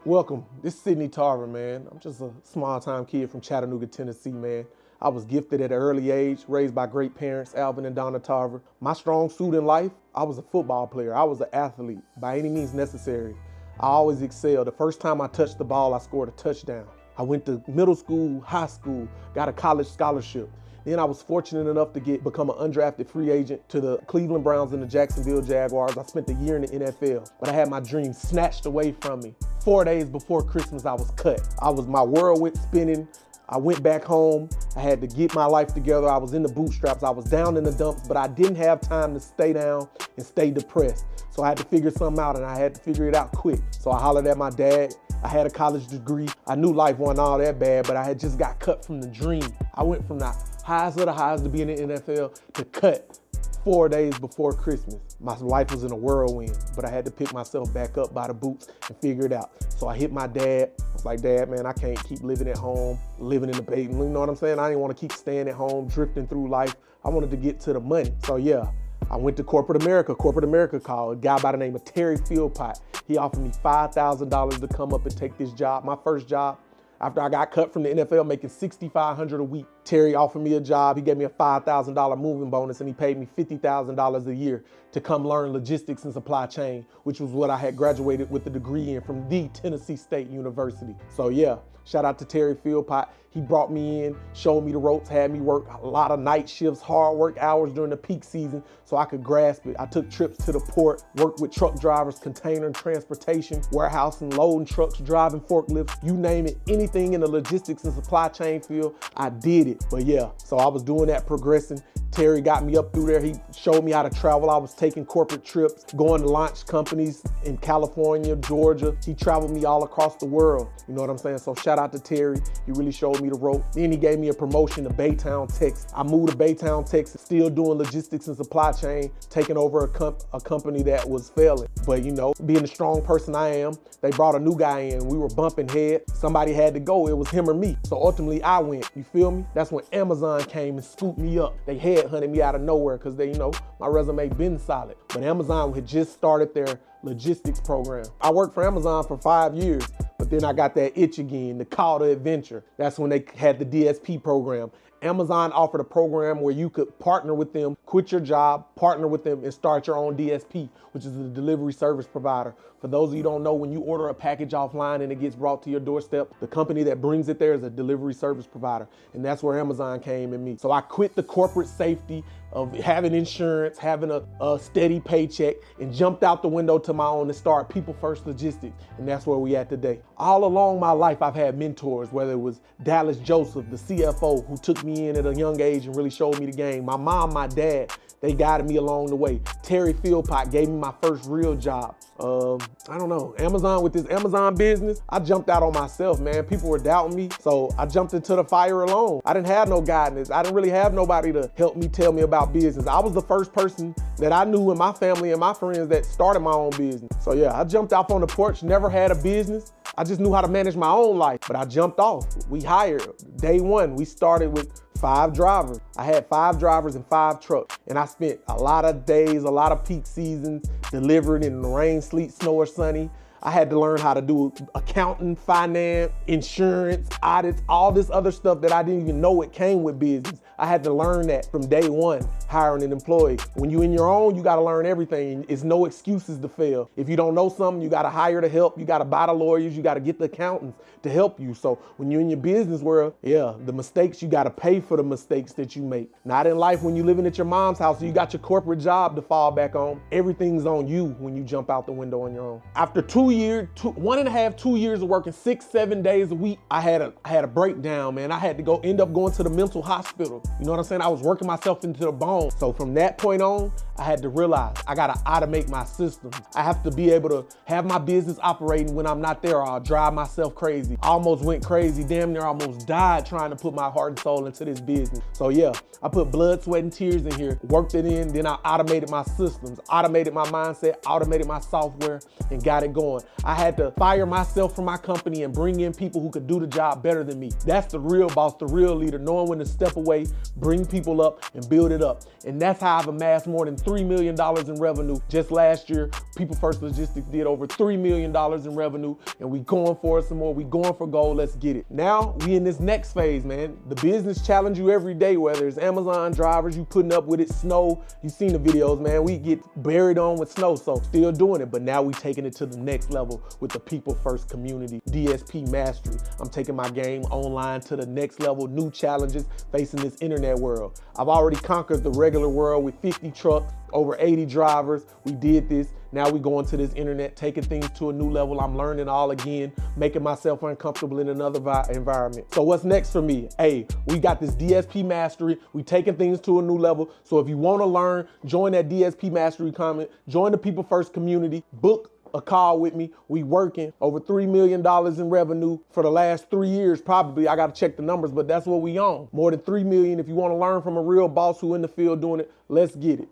Welcome. This is Sidney Tarver, man. I'm just a small-time kid from Chattanooga, Tennessee, man. I was gifted at an early age, raised by great parents, Alvin and Donna Tarver. My strong suit in life, I was a football player. I was an athlete by any means necessary. I always excelled. The first time I touched the ball, I scored a touchdown. I went to middle school, high school, got a college scholarship. Then I was fortunate enough to become an undrafted free agent to the Cleveland Browns and the Jacksonville Jaguars. I spent a year in the NFL, but I had my dream snatched away from me. 4 days before Christmas, I was cut. My world went spinning. I went back home. I had to get my life together. I was in the bootstraps. I was down in the dumps, but I didn't have time to stay down and stay depressed. So I had to figure something out, and I had to figure it out quick. So I hollered at my dad. I had a college degree. I knew life wasn't all that bad, but I had just got cut from the dream. I went from the highest of the highs to be in the NFL to cut 4 days before Christmas. My life was in a whirlwind, but I had to pick myself back up by the boots and figure it out. So I hit my dad. I was like, Dad, man, I can't keep living at home, living in the basement. You know what I'm saying? I didn't want to keep staying at home, drifting through life. I wanted to get to the money. So yeah, I went to corporate America. Corporate America called a guy by the name of Terry Philpott. He offered me $5,000 to come up and take this job, my first job. After I got cut from the NFL, making $6,500 a week, Terry offered me a job. He gave me a $5,000 moving bonus, and he paid me $50,000 a year to come learn logistics and supply chain, which was what I had graduated with a degree in from the Tennessee State University. So yeah, shout out to Terry Philpott. He brought me in, showed me the ropes, had me work a lot of night shifts, hard work hours during the peak season so I could grasp it. I took trips to the port, worked with truck drivers, container and transportation, warehousing, loading trucks, driving forklifts, you name it, anything in the logistics and supply chain field, I did it. But yeah, so I was doing that, progressing. Terry got me up through there. He showed me how to travel. I was taking corporate trips, going to launch companies in California, Georgia. He traveled me all across the world. You know what I'm saying? So shout out to Terry. He really showed me the rope. Then he gave me a promotion to Baytown, Texas. I moved to Baytown, Texas, still doing logistics and supply chain, taking over a company that was failing. But you know, being the strong person I am, they brought a new guy in. We were bumping head. Somebody had to go. It was him or me. So ultimately I went, you feel me? That's when Amazon came and scooped me up. They headhunted me out of nowhere because they, my resume been solid. But Amazon had just started their logistics program. I worked for Amazon for 5 years, but then I got that itch again, the call to adventure. That's when they had the DSP program. Amazon offered a program where you could partner with them, quit your job, partner with them, and start your own DSP, which is the delivery service provider. For those of you who don't know, when you order a package offline and it gets brought to your doorstep, the company that brings it there is a delivery service provider. And that's where Amazon came in me. So I quit the corporate safety of having insurance, having a steady paycheck, and jumped out the window to my own to start People First Logistics. And that's where we at today. All along my life, I've had mentors, whether it was Dallas Joseph, the CFO, who took me in at a young age and really showed me the game. My mom, my dad, they guided me along the way. Terry Philpott gave me my first real job. I don't know, Amazon, with this Amazon business, I jumped out on myself, man. People were doubting me, so I jumped into the fire alone. I didn't have no guidance. I didn't really have nobody to help me, tell me about business. I was the first person that I knew in my family and my friends that started my own business. So yeah, I jumped off on the porch, never had a business. I just knew how to manage my own life, but I jumped off. We hired, day one, we started with 5 drivers. I had 5 drivers and 5 trucks. And I spent a lot of days, a lot of peak seasons delivering in the rain, sleet, snow, or sunny. I had to learn how to do accounting, finance, insurance, audits, all this other stuff that I didn't even know it came with business. I had to learn that from day one, hiring an employee. When you're in your own, you gotta learn everything. It's no excuses to fail. If you don't know something, you gotta hire the help, you gotta buy the lawyers, you gotta get the accountants to help you. So when you're in your business world, yeah, the mistakes, you gotta pay for the mistakes that you make. Not in life when you're living at your mom's house, so you got your corporate job to fall back on. Everything's on you when you jump out the window on your own. After 2 years of working 6-7 days a week, I had a breakdown, man. I had to end up going to the mental hospital. You know what I'm saying? I was working myself into the bone. So from that point on, I had to realize I gotta automate my systems. I have to be able to have my business operating when I'm not there, or I'll drive myself crazy. I almost went crazy, damn near almost died trying to put my heart and soul into this business. So yeah, I put blood, sweat, and tears in here, worked it in, then I automated my systems, automated my mindset, automated my software, and got it going. I had to fire myself from my company and bring in people who could do the job better than me. That's the real boss, the real leader, knowing when to step away bring people up and build it up. And that's how I've amassed more than $3 million in revenue. Just last year, People First Logistics did over $3 million in revenue, and we going for it some more. We going for gold. Let's get it. Now we in this next phase, man. The business challenge you every day, whether it's Amazon drivers, you putting up with it, snow. You seen the videos, man. We get buried on with snow, so still doing it. But now we taking it to the next level with the People First community, DSP mastery. I'm taking my game online to the next level, new challenges facing this internet world. I've already conquered the regular world with 50 trucks, over 80 drivers. We did this. Now we going to this internet, taking things to a new level. I'm learning all again, making myself uncomfortable in another environment. So what's next for me? Hey, we got this DSP mastery. We taking things to a new level. So if you want to learn, join that DSP mastery comment, join the People First community, book a call with me. We working over $3 million in revenue for the last 3 years, probably. I got to check the numbers, but that's what we on. More than $3 million. If you want to learn from a real boss who in the field doing it, let's get it.